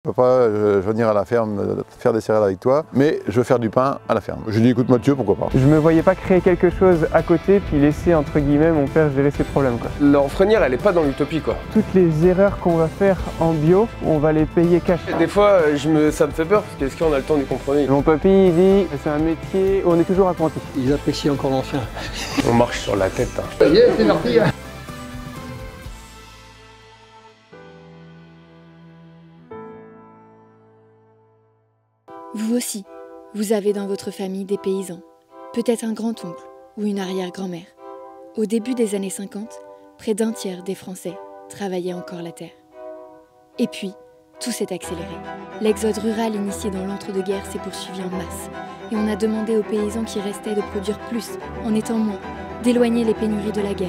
Je ne peux pas venir à la ferme faire des céréales avec toi, mais je veux faire du pain à la ferme. J'ai dit écoute Mathieu, pourquoi pas. Je me voyais pas créer quelque chose à côté puis laisser entre guillemets mon père gérer ses problèmes quoi. L'enfreinière elle est pas dans l'utopie quoi. Toutes les erreurs qu'on va faire en bio, on va les payer cash. Des fois ça me fait peur parce qu'est-ce qu'on a le temps d'y compromis. Mon papy il dit c'est un métier où on est toujours apprenti. Ils apprécient encore l'ancien. On marche sur la tête. Hein. Ça y est, c'est parti. Vous aussi, vous avez dans votre famille des paysans, peut-être un grand-oncle ou une arrière-grand-mère. Au début des années 50, près d'un tiers des Français travaillaient encore la terre. Et puis, tout s'est accéléré. L'exode rural initié dans l'entre-deux-guerres s'est poursuivi en masse, et on a demandé aux paysans qui restaient de produire plus en étant moins, d'éloigner les pénuries de la guerre,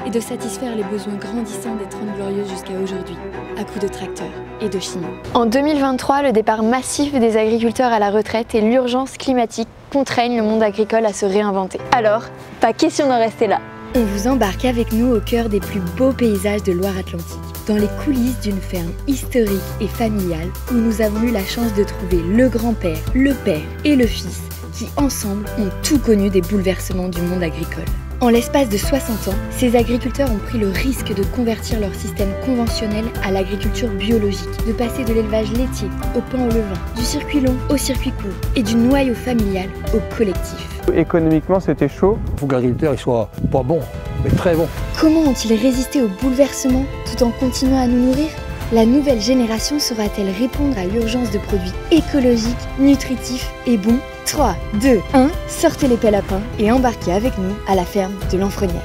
et de satisfaire les besoins grandissants des 30 Glorieuses jusqu'à aujourd'hui, à coups de tracteurs et de chimie. En 2023, le départ massif des agriculteurs à la retraite et l'urgence climatique contraignent le monde agricole à se réinventer. Alors, pas question d'en rester là. On vous embarque avec nous au cœur des plus beaux paysages de Loire-Atlantique, dans les coulisses d'une ferme historique et familiale où nous avons eu la chance de trouver le grand-père, le père et le fils qui, ensemble, ont tout connu des bouleversements du monde agricole. En l'espace de 60 ans, ces agriculteurs ont pris le risque de convertir leur système conventionnel à l'agriculture biologique, de passer de l'élevage laitier au pain au levain, du circuit long au circuit court et du noyau familial au collectif. Économiquement, c'était chaud. Il faut que l'agriculteur soit pas bon, mais très bon. Comment ont-ils résisté au bouleversement tout en continuant à nous nourrir? La nouvelle génération saura-t-elle répondre à l'urgence de produits écologiques, nutritifs et bons? 3, 2, 1, sortez les pelles à pain et embarquez avec nous à la ferme de l'Enfreinière.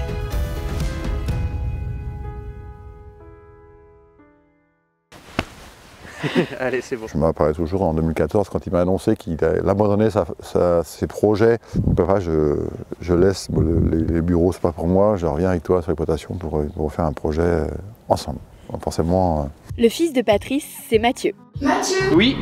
Allez, c'est bon. Je m'apparaît toujours en 2014 quand il m'a annoncé qu'il abandonnait ses projets. Donc, papa, je laisse les bureaux, c'est pas pour moi, je reviens avec toi sur l'exploitation pour faire un projet ensemble. Donc, forcément. Le fils de Patrice, c'est Mathieu. Mathieu! Oui.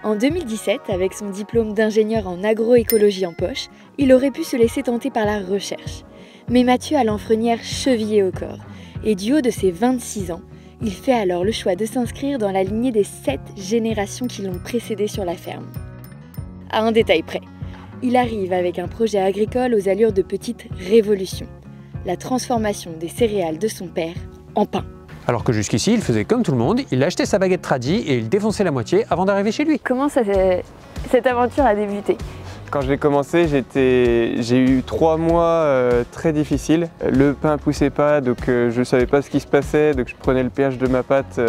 En 2017, avec son diplôme d'ingénieur en agroécologie en poche, il aurait pu se laisser tenter par la recherche. Mais Mathieu a l'Enfreinière chevillée au corps. Et du haut de ses 26 ans, il fait alors le choix de s'inscrire dans la lignée des 7 générations qui l'ont précédé sur la ferme. À un détail près, il arrive avec un projet agricole aux allures de petite révolution. La transformation des céréales de son père en pain. Alors que jusqu'ici, il faisait comme tout le monde, il achetait sa baguette tradie et il défonçait la moitié avant d'arriver chez lui. Comment cette aventure a débuté? Quand j'ai commencé, j'ai eu 3 mois très difficiles. Le pain poussait pas, donc je ne savais pas ce qui se passait, donc je prenais le pH de ma pâte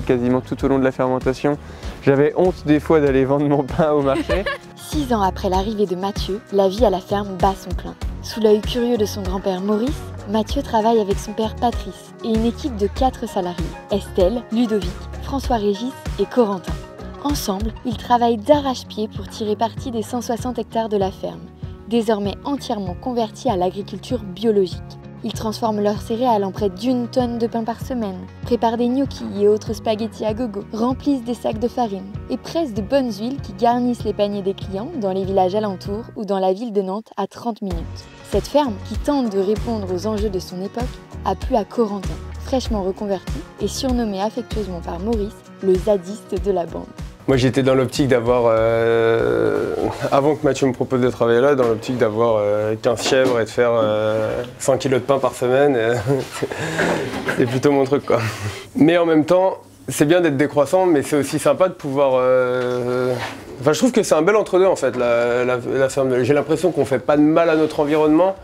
quasiment tout au long de la fermentation. J'avais honte des fois d'aller vendre mon pain au marché. 6 ans après l'arrivée de Mathieu, la vie à la ferme bat son plein. Sous l'œil curieux de son grand-père Maurice, Mathieu travaille avec son père Patrice et une équipe de 4 salariés, Estelle, Ludovic, François-Régis et Corentin. Ensemble, ils travaillent d'arrache-pied pour tirer parti des 160 hectares de la ferme, désormais entièrement convertis à l'agriculture biologique. Ils transforment leurs céréales en près d'1 tonne de pain par semaine, préparent des gnocchis et autres spaghettis à gogo, remplissent des sacs de farine et pressent de bonnes huiles qui garnissent les paniers des clients dans les villages alentours ou dans la ville de Nantes à 30 minutes. Cette ferme, qui tente de répondre aux enjeux de son époque, a plu à Corentin, fraîchement reconverti et surnommé affectueusement par Maurice le zadiste de la bande. Moi j'étais dans l'optique d'avoir, avant que Mathieu me propose de travailler là, dans l'optique d'avoir 15 chèvres et de faire 100 kg de pain par semaine. C'est plutôt mon truc quoi. Mais en même temps, c'est bien d'être décroissant, mais c'est aussi sympa de pouvoir... Enfin, je trouve que c'est un bel entre-deux en fait, la ferme. J'ai l'impression qu'on ne fait pas de mal à notre environnement,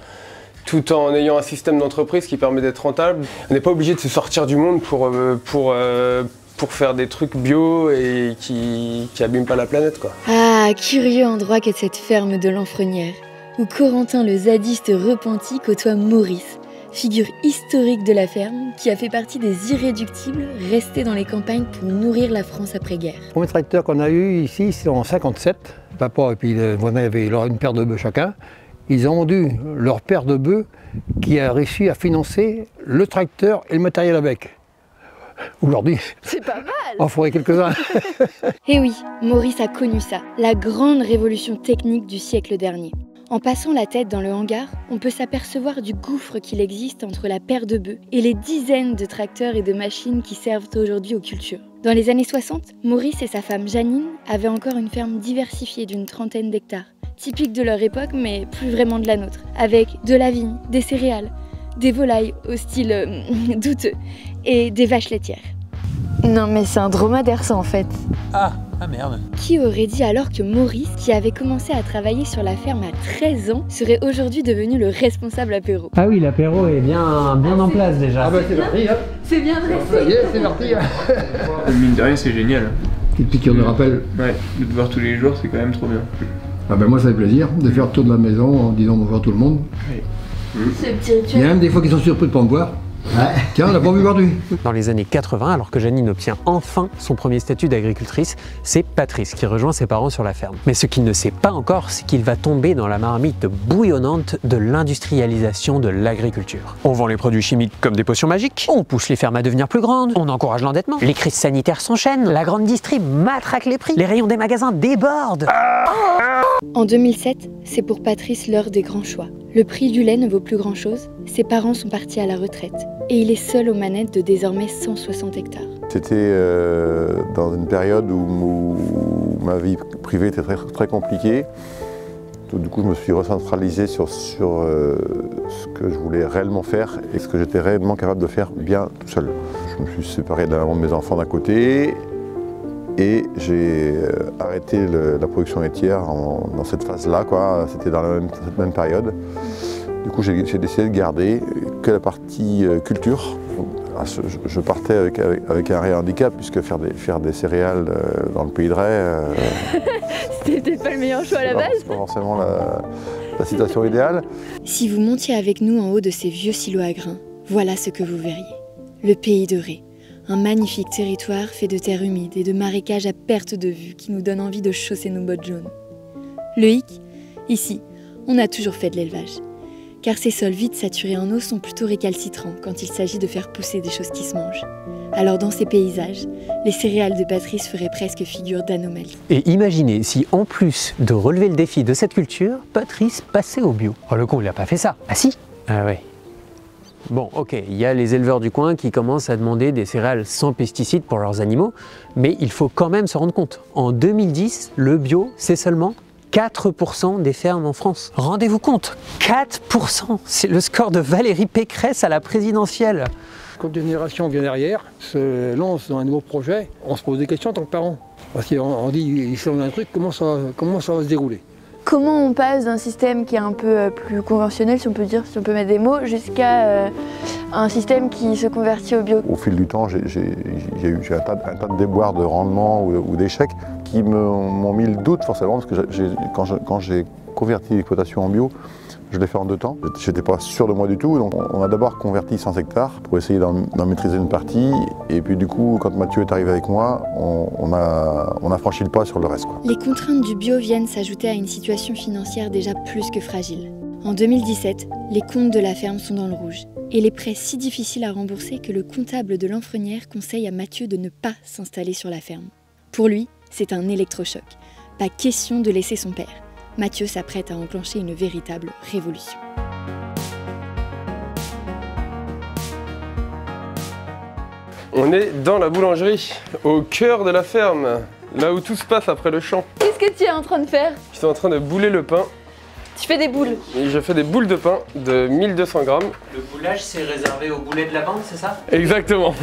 tout en ayant un système d'entreprise qui permet d'être rentable. On n'est pas obligé de se sortir du monde pour faire des trucs bio et qui abîment pas la planète quoi. Ah, curieux endroit qu'est cette ferme de l'Enfreinière, où Corentin le zadiste repenti côtoie Maurice, figure historique de la ferme qui a fait partie des irréductibles restés dans les campagnes pour nourrir la France après-guerre. Le premier tracteur qu'on a eu ici, c'est en 57. Papa et puis le voisin avaient une paire de bœufs chacun. Ils ont vendu leur paire de bœufs qui a réussi à financer le tracteur et le matériel avec. Aujourd'hui, c'est pas mal. En ferait quelques-uns. Eh oui, Maurice a connu ça, la grande révolution technique du siècle dernier. En passant la tête dans le hangar, on peut s'apercevoir du gouffre qu'il existe entre la paire de bœufs et les dizaines de tracteurs et de machines qui servent aujourd'hui aux cultures. Dans les années 60, Maurice et sa femme Janine avaient encore une ferme diversifiée d'une trentaine d'hectares, typique de leur époque mais plus vraiment de la nôtre, avec de la vigne, des céréales, des volailles au style douteux et des vaches laitières. Non mais c'est un dromadaire ça en fait. Ah merde. Qui aurait dit alors que Maurice, qui avait commencé à travailler sur la ferme à 13 ans, serait aujourd'hui devenu le responsable apéro? Ah oui, l'apéro est bien en place déjà. Ah bah c'est parti, hop. C'est bien dressé. Ça y est, c'est parti. Mine de rien, c'est génial. Une piqûre de rappel. Ouais, de te voir tous les jours, c'est quand même trop bien. Ah ben moi ça fait plaisir de faire le tour de la maison en disant bonjour à tout le monde. C'est le petit Il y rituel. a même des fois qu'ils sont surpris de pas me voir. Tiens, on n'a pas vu boire du. Dans les années 80, alors que Janine obtient enfin son premier statut d'agricultrice, c'est Patrice qui rejoint ses parents sur la ferme. Mais ce qu'il ne sait pas encore, c'est qu'il va tomber dans la marmite bouillonnante de l'industrialisation de l'agriculture. On vend les produits chimiques comme des potions magiques, on pousse les fermes à devenir plus grandes, on encourage l'endettement, les crises sanitaires s'enchaînent, la grande distrib matraque les prix, les rayons des magasins débordent. En 2007, c'est pour Patrice l'heure des grands choix. Le prix du lait ne vaut plus grand-chose, ses parents sont partis à la retraite et il est seul aux manettes de désormais 160 hectares. C'était dans une période où ma vie privée était très compliquée. Du coup, je me suis recentralisé sur ce que je voulais réellement faire et ce que j'étais réellement capable de faire bien tout seul. Je me suis séparé de la maman de mes enfants d'un côté et j'ai arrêté la production laitière dans cette phase-là, quoi. C'était dans cette même période. Du coup, j'ai décidé de garder que la partie culture. Je partais avec un réel handicap, puisque faire des céréales dans le pays de Ré, C'était pas le meilleur choix à la base. c'est pas forcément la situation idéale. Si vous montiez avec nous en haut de ces vieux silos à grains, voilà ce que vous verriez. Le pays de Ré, un magnifique territoire fait de terres humides et de marécages à perte de vue qui nous donne envie de chausser nos bottes jaunes. Le hic, ici, on a toujours fait de l'élevage. Car ces sols vite saturés en eau sont plutôt récalcitrants quand il s'agit de faire pousser des choses qui se mangent. Alors dans ces paysages, les céréales de Patrice feraient presque figure d'anomalie. Et imaginez si en plus de relever le défi de cette culture, Patrice passait au bio. Oh le con, il n'a pas fait ça. Ah si? Ah ouais. Bon, ok, il y a les éleveurs du coin qui commencent à demander des céréales sans pesticides pour leurs animaux, mais il faut quand même se rendre compte. En 2010, le bio, c'est seulement 4% des fermes en France. Rendez-vous compte, 4%, c'est le score de Valérie Pécresse à la présidentielle. Quand une génération vient derrière, se lance dans un nouveau projet, on se pose des questions en tant que parent. Parce qu'on dit, si on a un truc, comment ça va se dérouler? Comment on passe d'un système qui est un peu plus conventionnel, si on peut dire, si on peut mettre des mots, jusqu'à un système qui se convertit au bio? Au fil du temps, j'ai eu un tas de déboires de rendement ou d'échecs qui m'ont mis le doute forcément, parce que quand j'ai converti l'exploitation en bio, je l'ai fait en 2 temps. Je n'étais pas sûr de moi du tout, donc on a d'abord converti 100 hectares pour essayer d'en maîtriser une partie. Et puis du coup, quand Mathieu est arrivé avec moi, on a franchi le pas sur le reste, quoi. Les contraintes du bio viennent s'ajouter à une situation financière déjà plus que fragile. En 2017, les comptes de la ferme sont dans le rouge et les prêts si difficiles à rembourser que le comptable de Lanfrenière conseille à Mathieu de ne pas s'installer sur la ferme. Pour lui, c'est un électrochoc. Pas question de laisser son père. Mathieu s'apprête à enclencher une véritable révolution. On est dans la boulangerie, au cœur de la ferme, là où tout se passe après le champ. Qu'est-ce que tu es en train de faire? Je suis en train de bouler le pain. Tu fais des boules. Et je fais des boules de pain de 1200 grammes. Le boulage, c'est réservé au boulet de la banque, c'est ça? Exactement.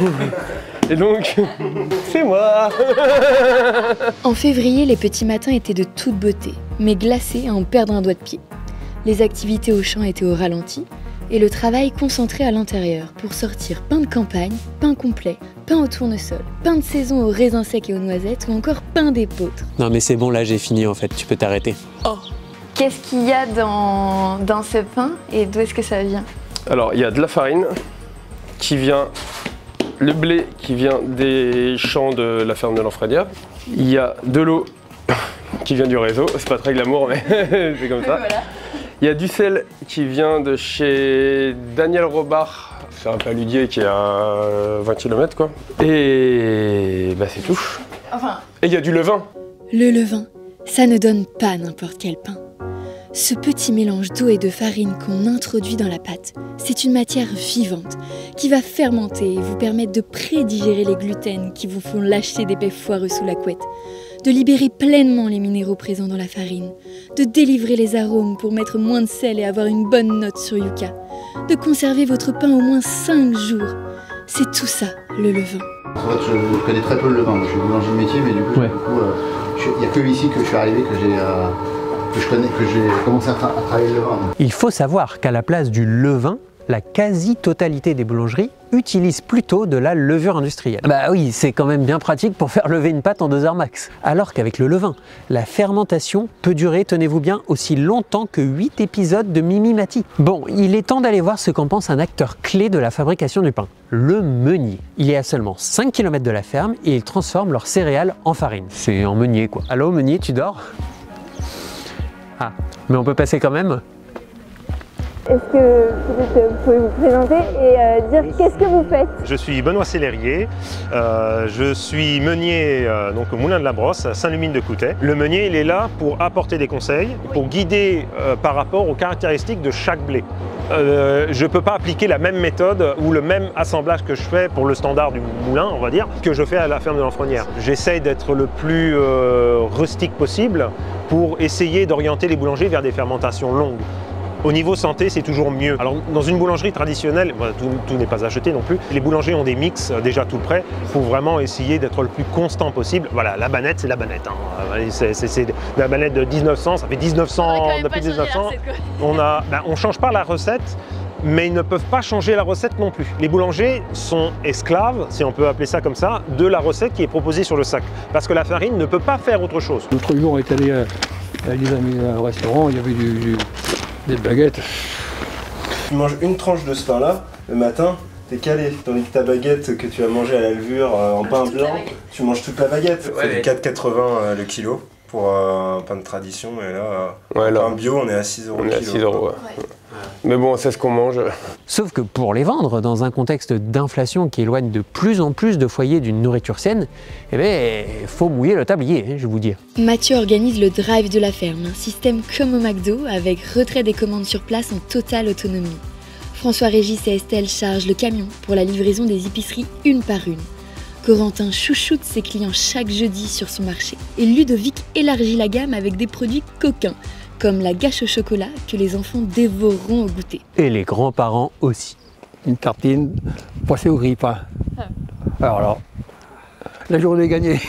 Et donc, c'est moi. En février, les petits matins étaient de toute beauté, mais glacés à en perdre un doigt de pied. Les activités au champ étaient au ralenti et le travail concentré à l'intérieur pour sortir pain de campagne, pain complet, pain au tournesol, pain de saison aux raisins secs et aux noisettes ou encore pain d'épeautre. Non mais c'est bon, là j'ai fini en fait, tu peux t'arrêter. Oh. Qu'est-ce qu'il y a dans ce pain et d'où est-ce que ça vient? Alors, il y a de la farine qui vient, le blé qui vient des champs de la ferme de Lanfrenière. Il y a de l'eau qui vient du réseau, c'est pas très glamour mais c'est comme ça. Voilà. Il y a du sel qui vient de chez Daniel Robart, c'est un paludier qui est à 20 km quoi. Et bah c'est tout. Enfin. Et il y a du levain. Le levain, ça ne donne pas n'importe quel pain. Ce petit mélange d'eau et de farine qu'on introduit dans la pâte, c'est une matière vivante qui va fermenter et vous permettre de prédigérer les gluten qui vous font lâcher des pets foireux sous la couette, de libérer pleinement les minéraux présents dans la farine, de délivrer les arômes pour mettre moins de sel et avoir une bonne note sur Yuka, de conserver votre pain au moins 5 jours. C'est tout ça, le levain. En fait, je connais très peu le levain. Je suis boulanger de métier, mais du coup, il n'y a que ici que je suis arrivé, que j'ai commencé à travailler le levain. Il faut savoir qu'à la place du levain, la quasi-totalité des boulangeries utilisent plutôt de la levure industrielle. Bah oui, c'est quand même bien pratique pour faire lever une pâte en 2 heures max. Alors qu'avec le levain, la fermentation peut durer, tenez-vous bien, aussi longtemps que 8 épisodes de Mimi Mati. Bon, il est temps d'aller voir ce qu'en pense un acteur clé de la fabrication du pain, le meunier. Il est à seulement 5 km de la ferme et ils transforment leurs céréales en farine. C'est en meunier quoi. Allô meunier, tu dors? Ah, mais on peut passer quand même? Est-ce que peut-être vous pouvez vous présenter et dire qu'est-ce que vous faites? Je suis Benoît Célérier, je suis meunier donc au Moulin de la Brosse à Saint-Lumine-de-Coutais. Le meunier il est là pour apporter des conseils, pour guider par rapport aux caractéristiques de chaque blé. Je ne peux pas appliquer la même méthode ou le même assemblage que je fais pour le standard du moulin, on va dire, que je fais à la ferme de l'Enfronnière. J'essaye d'être le plus rustique possible pour essayer d'orienter les boulangers vers des fermentations longues. Au niveau santé, c'est toujours mieux. Alors, dans une boulangerie traditionnelle, tout n'est pas acheté non plus. Les boulangers ont des mix déjà tout prêts pour vraiment essayer d'être le plus constant possible. Voilà, la banette, c'est la banette. Hein. C'est la banette de 1900, ça fait 1900, depuis 1900. On ne change pas la recette, mais ils ne peuvent pas changer la recette non plus. Les boulangers sont esclaves, si on peut appeler ça comme ça, de la recette qui est proposée sur le sac. Parce que la farine ne peut pas faire autre chose. L'autre jour, on est allé avec des amis au restaurant, il y avait des baguettes. Tu manges une tranche de ce pain-là, le matin, t'es calé. Tandis que ta baguette que tu as mangée à la levure en pain blanc, tu manges toute la baguette. Ouais, c'est 4,80 le kilo pour un pain de tradition. Et là, pain bio, on est à 6 € on le est à kilo. 6 €, ouais. Mais bon, c'est ce qu'on mange. Sauf que pour les vendre, dans un contexte d'inflation qui éloigne de plus en plus de foyers d'une nourriture saine, eh bien, faut mouiller le tablier, je vais vous dire. Mathieu organise le drive de la ferme, un système comme au McDo avec retrait des commandes sur place en totale autonomie. François-Régis et Estelle chargent le camion pour la livraison des épiceries une par une. Corentin chouchoute ses clients chaque jeudi sur son marché. Et Ludovic élargit la gamme avec des produits coquins, comme la gâche au chocolat que les enfants dévoreront au goûter. Et les grands-parents aussi. Une tartine, poissé au grille-pain. Alors là, la journée est gagnée.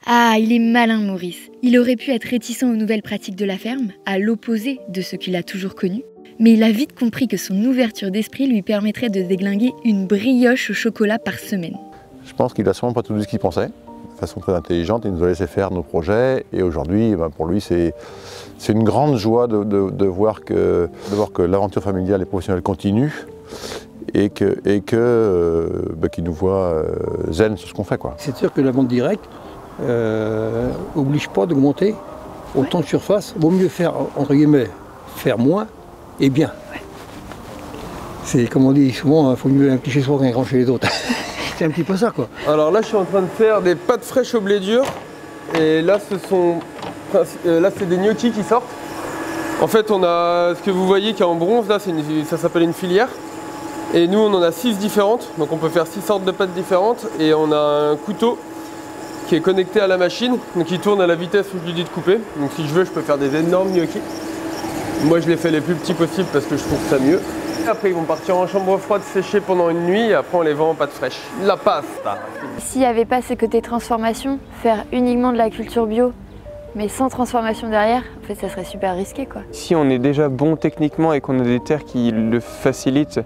Ah, il est malin Maurice. Il aurait pu être réticent aux nouvelles pratiques de la ferme, à l'opposé de ce qu'il a toujours connu. Mais il a vite compris que son ouverture d'esprit lui permettrait de déglinguer une brioche au chocolat par semaine. Je pense qu'il a sûrement pas tout dit ce qu'il pensait. De façon très intelligente, il nous a laissé faire nos projets et aujourd'hui, pour lui, c'est une grande joie de voir que l'aventure familiale et professionnelle continue et qu'il nous voit zen sur ce qu'on fait, quoi. C'est sûr que la vente directe n'oblige pas d'augmenter autant de surface. Vaut mieux faire, entre guillemets, faire moins et bien. C'est comme on dit souvent, il faut mieux un petit chez soi qu'un grand chez les autres. C'est un petit peu ça, quoi. Alors là, je suis en train de faire des pâtes fraîches au blé dur. Et là, c'est des gnocchis qui sortent. En fait, on a ce que vous voyez qui est en bronze, là, ça s'appelle une filière. Et nous, on en a 6 différentes. Donc on peut faire 6 sortes de pâtes différentes. Et on a un couteau qui est connecté à la machine. Donc il tourne à la vitesse où je lui dis de couper. Donc si je veux, je peux faire des énormes gnocchis. Moi, je les fais les plus petits possibles parce que je trouve ça mieux. Après, ils vont partir en chambre froide sécher pendant une nuit et après, on les vend en pâte fraîche. La pasta. S'il n'y avait pas ce côté transformation, faire uniquement de la culture bio, mais sans transformation derrière, en fait, ça serait super risqué, quoi. Si on est déjà bon techniquement et qu'on a des terres qui le facilitent,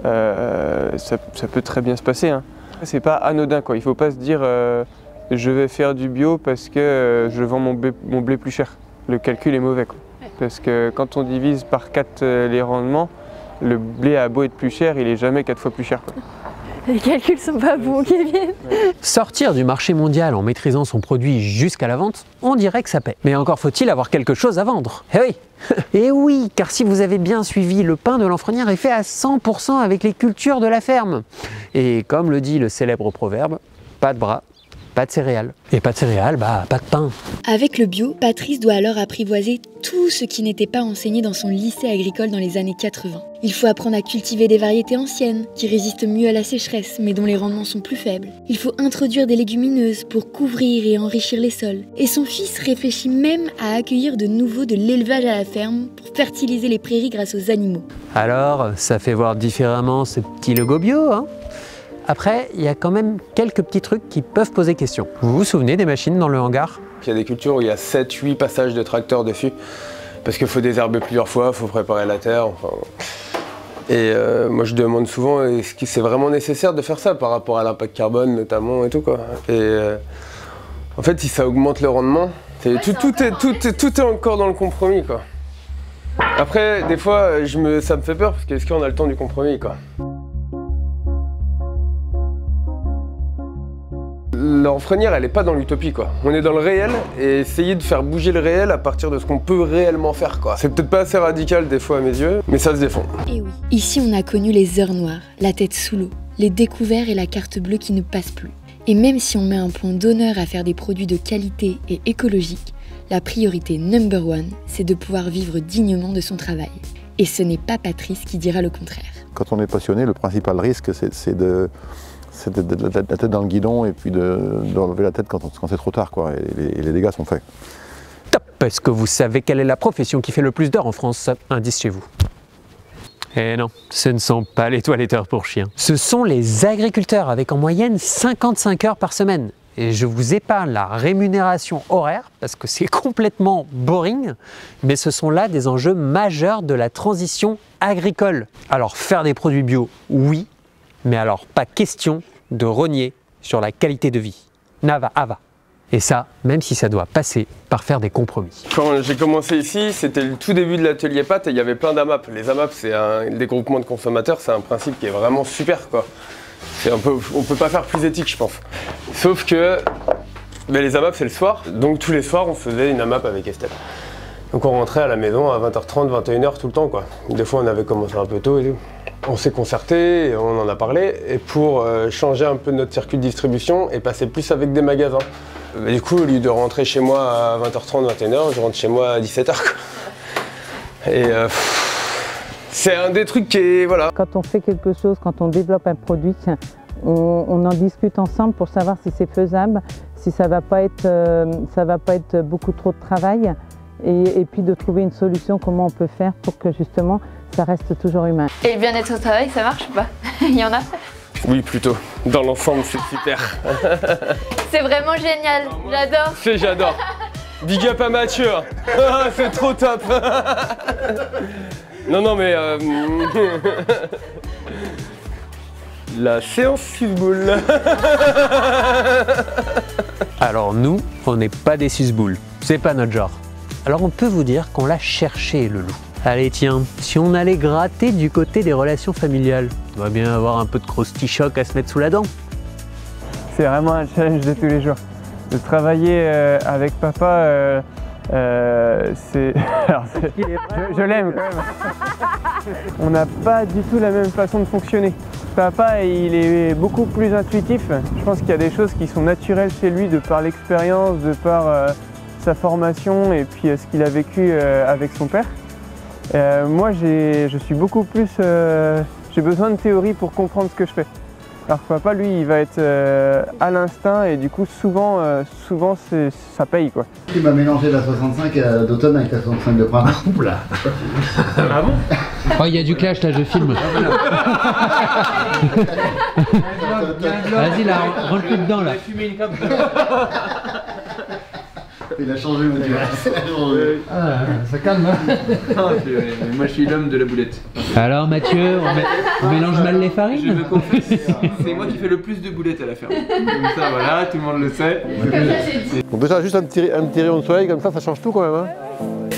ça peut très bien se passer, hein. C'est pas anodin, quoi. Il faut pas se dire je vais faire du bio parce que je vends mon blé plus cher. Le calcul est mauvais, quoi. Parce que quand on divise par 4 les rendements, le blé a beau être plus cher, il est jamais 4 fois plus cher, quoi. Les calculs sont pas bons, Kevin. Sortir du marché mondial en maîtrisant son produit jusqu'à la vente, on dirait que ça paie. Mais encore faut-il avoir quelque chose à vendre. Eh oui. Et oui, car si vous avez bien suivi, le pain de l'Enfronnière est fait à 100% avec les cultures de la ferme. Et comme le dit le célèbre proverbe, pas de bras, pas de céréales. Et pas de céréales, bah pas de pain. Avec le bio, Patrice doit alors apprivoiser tout ce qui n'était pas enseigné dans son lycée agricole dans les années 80. Il faut apprendre à cultiver des variétés anciennes, qui résistent mieux à la sécheresse, mais dont les rendements sont plus faibles. Il faut introduire des légumineuses pour couvrir et enrichir les sols. Et son fils réfléchit même à accueillir de nouveau de l'élevage à la ferme pour fertiliser les prairies grâce aux animaux. Alors, ça fait voir différemment ce petit logo bio, hein? Après, il y a quand même quelques petits trucs qui peuvent poser question. Vous vous souvenez des machines dans le hangar? Il y a des cultures où il y a 7-8 passages de tracteurs dessus, parce qu'il faut désherber plusieurs fois, il faut préparer la terre, enfin... Et moi je demande souvent, est-ce que c'est vraiment nécessaire de faire ça par rapport à l'impact carbone notamment et tout quoi. Et en fait si ça augmente le rendement, tout est encore dans le compromis quoi. Après des fois ça me fait peur parce qu'est-ce qu'on a le temps du compromis quoi. L'enfreinière, elle n'est pas dans l'utopie quoi. On est dans le réel et essayer de faire bouger le réel à partir de ce qu'on peut réellement faire quoi. C'est peut-être pas assez radical des fois à mes yeux, mais ça se défend. Et oui, ici on a connu les heures noires, la tête sous l'eau, les découverts et la carte bleue qui ne passe plus. Et même si on met un point d'honneur à faire des produits de qualité et écologiques, la priorité number one, c'est de pouvoir vivre dignement de son travail. Et ce n'est pas Patrice qui dira le contraire. Quand on est passionné, le principal risque, c'est de la tête dans le guidon et puis d'enlever la tête quand c'est trop tard, quoi. Et les dégâts sont faits. Top! Est-ce que vous savez quelle est la profession qui fait le plus d'heures en France? Indice chez vous. Eh non, ce ne sont pas les toiletteurs pour chiens. Ce sont les agriculteurs avec en moyenne 55 heures par semaine. Et je vous épargne la rémunération horaire parce que c'est complètement boring, mais ce sont là des enjeux majeurs de la transition agricole. Alors faire des produits bio, oui, mais alors pas question de rogner sur la qualité de vie. Nava, ava. Et ça, même si ça doit passer par faire des compromis. Quand j'ai commencé ici, c'était le tout début de l'atelier pâtes et il y avait plein d'AMAP. Les AMAP, c'est des groupements de consommateurs, c'est un principe qui est vraiment super quoi. On peut pas faire plus éthique je pense. Sauf que les AMAP c'est le soir, donc tous les soirs on faisait une AMAP avec Estelle. Donc on rentrait à la maison à 20h30, 21h tout le temps quoi. Des fois on avait commencé un peu tôt et tout. On s'est concerté, on en a parlé, et pour changer un peu notre circuit de distribution et passer plus avec des magasins. Du coup, au lieu de rentrer chez moi à 20h30, 21h, je rentre chez moi à 17h. Quoi. Et c'est un des trucs qui est... Voilà. Quand on fait quelque chose, quand on développe un produit, on en discute ensemble pour savoir si c'est faisable, si ça va pas être beaucoup trop de travail, et puis de trouver une solution, comment on peut faire pour que justement ça reste toujours humain. Et le bien-être au travail, ça marche ou pas? Il y en a? Oui, plutôt. Dans l'ensemble, c'est super. C'est vraiment génial, j'adore. J'adore. Big up à Mathieu. C'est trop top. Non, mais... La séance susboule. Alors nous, on n'est pas des susboules. C'est pas notre genre. Alors on peut vous dire qu'on l'a cherché le loup. Allez tiens, si on allait gratter du côté des relations familiales, on doit bien avoir un peu de croustillant à se mettre sous la dent. C'est vraiment un challenge de tous les jours. De travailler avec papa, c'est... Je l'aime quand même. On n'a pas du tout la même façon de fonctionner. Papa, il est beaucoup plus intuitif. Je pense qu'il y a des choses qui sont naturelles chez lui de par l'expérience, de par sa formation et puis ce qu'il a vécu avec son père. Moi, je suis beaucoup plus... j'ai besoin de théorie pour comprendre ce que je fais. Alors que papa, lui, il va être à l'instinct et du coup, souvent ça paye, quoi. Tu m'as mélangé la 65 d'automne avec la 65 de printemps. Oula. Ah bon? Oh, il y a du clash, là, je filme. Vas-y, là, rentre plus dedans, là. Il a changé, Mathieu. Ah, ça calme, hein. Moi, je suis l'homme de la boulette. Alors, Mathieu, on mélange mal les farines? Je me confesse, c'est moi qui fais le plus de boulettes à la ferme. Comme ça, voilà, tout le monde le sait. Donc déjà, juste un petit rayon de soleil, comme ça change tout quand même. Hein.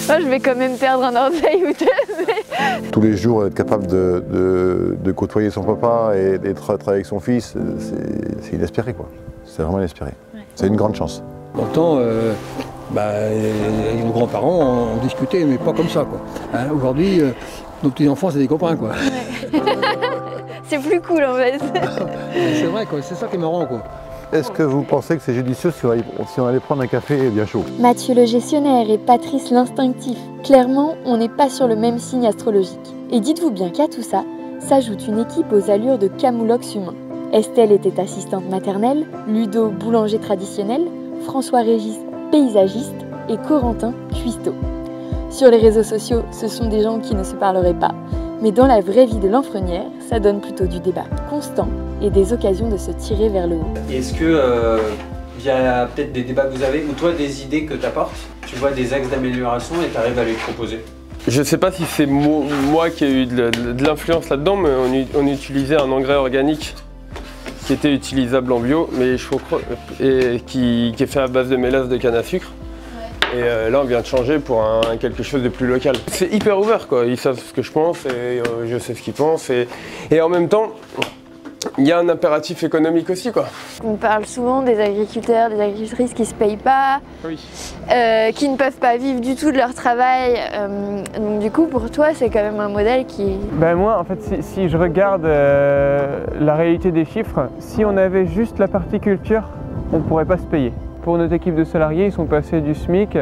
Moi, je vais quand même perdre un orteil ou deux. Tous les jours, être capable de côtoyer son papa et d'être avec son fils, c'est inespéré, quoi. C'est vraiment inespéré. Ouais. C'est une grande chance. Dans le temps, nos grands-parents on discutait, mais pas comme ça, quoi. Hein, aujourd'hui, nos petits-enfants, c'est des copains, quoi. Ouais. C'est plus cool, en fait. C'est vrai, quoi. C'est ça qui est marrant, quoi. Est-ce que vous pensez que c'est judicieux si on allait prendre un café bien chaud? Mathieu le gestionnaire et Patrice l'instinctif. Clairement, on n'est pas sur le même signe astrologique. Et dites-vous bien qu'à tout ça, s'ajoute une équipe aux allures de camoulox humains. Estelle était assistante maternelle, Ludo boulanger traditionnel, François-Régis paysagiste et Corentin cuistot. Sur les réseaux sociaux, ce sont des gens qui ne se parleraient pas. Mais dans la vraie vie de Lanfrenière, ça donne plutôt du débat constant et des occasions de se tirer vers le haut. Est-ce que, via peut-être des débats que vous avez, ou toi des idées que tu apportes, tu vois des axes d'amélioration et tu arrives à les proposer? Je sais pas si c'est moi qui ai eu de l'influence là-dedans, mais on utilisait un engrais organique qui était utilisable en bio, mais qui est fait à base de mélasse de canne à sucre. Et là, on vient de changer pour quelque chose de plus local. C'est hyper ouvert, quoi. Ils savent ce que je pense et je sais ce qu'ils pensent. Et en même temps, il y a un impératif économique aussi, quoi. On parle souvent des agriculteurs, des agricultrices qui ne se payent pas, Oui. Qui ne peuvent pas vivre du tout de leur travail. Donc du coup, pour toi, c'est quand même un modèle qui... Ben moi, en fait, si je regarde la réalité des chiffres, si on avait juste la partie culture, on ne pourrait pas se payer. Pour notre équipe de salariés, ils sont passés du SMIC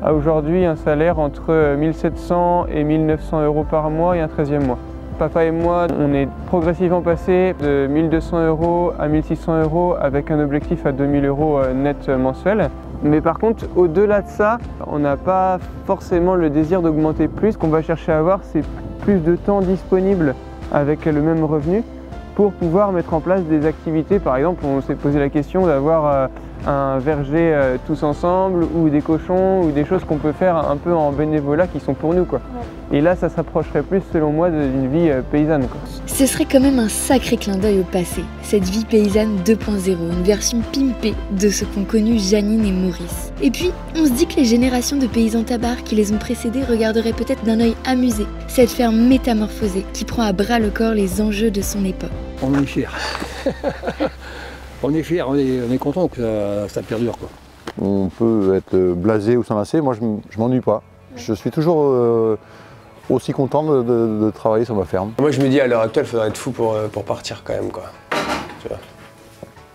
à aujourd'hui un salaire entre 1700 et 1900 euros par mois et un 13e mois. Papa et moi, on est progressivement passés de 1200 euros à 1600 euros avec un objectif à 2000 euros net mensuel. Mais par contre, au-delà de ça, on n'a pas forcément le désir d'augmenter plus. Ce qu'on va chercher à avoir, c'est plus de temps disponible avec le même revenu pour pouvoir mettre en place des activités. Par exemple, on s'est posé la question d'avoir un verger tous ensemble ou des cochons ou des choses qu'on peut faire un peu en bénévolat qui sont pour nous, quoi. Ouais. Et là, ça s'approcherait plus, selon moi, d'une vie paysanne, quoi. Ce serait quand même un sacré clin d'œil au passé, cette vie paysanne 2.0, une version pimpée de ce qu'ont connu Janine et Maurice. Et puis, on se dit que les générations de paysans tabards qui les ont précédés regarderaient peut-être d'un œil amusé cette ferme métamorphosée qui prend à bras le corps les enjeux de son époque. On est fiers. On est fiers, on est content que ça perdure, quoi. On peut être blasé ou s'en lasser, moi je m'ennuie pas. Je suis toujours aussi content de travailler sur ma ferme. Moi je me dis à l'heure actuelle, il faudrait être fou pour partir quand même, quoi. Tu vois.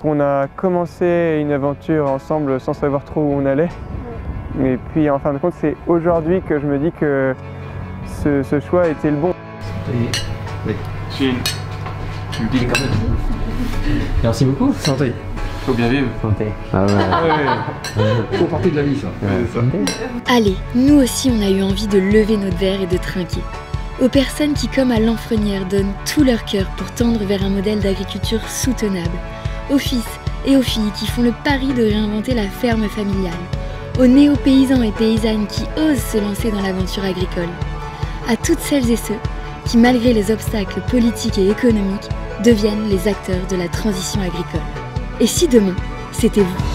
On a commencé une aventure ensemble sans savoir trop où on allait. Et puis en fin de compte, c'est aujourd'hui que je me dis que ce choix était le bon. Oui. Tu me piles quand même. Merci beaucoup. Santé. Faut bien vivre. Santé. Ah ouais. Faut partir de la vie, ça. Allez, nous aussi on a eu envie de lever notre verre et de trinquer. Aux personnes qui, comme à Lanfrenière, donnent tout leur cœur pour tendre vers un modèle d'agriculture soutenable. Aux fils et aux filles qui font le pari de réinventer la ferme familiale. Aux néo-paysans et paysannes qui osent se lancer dans l'aventure agricole. À toutes celles et ceux qui, malgré les obstacles politiques et économiques, deviennent les acteurs de la transition agricole. Et si demain, c'était vous?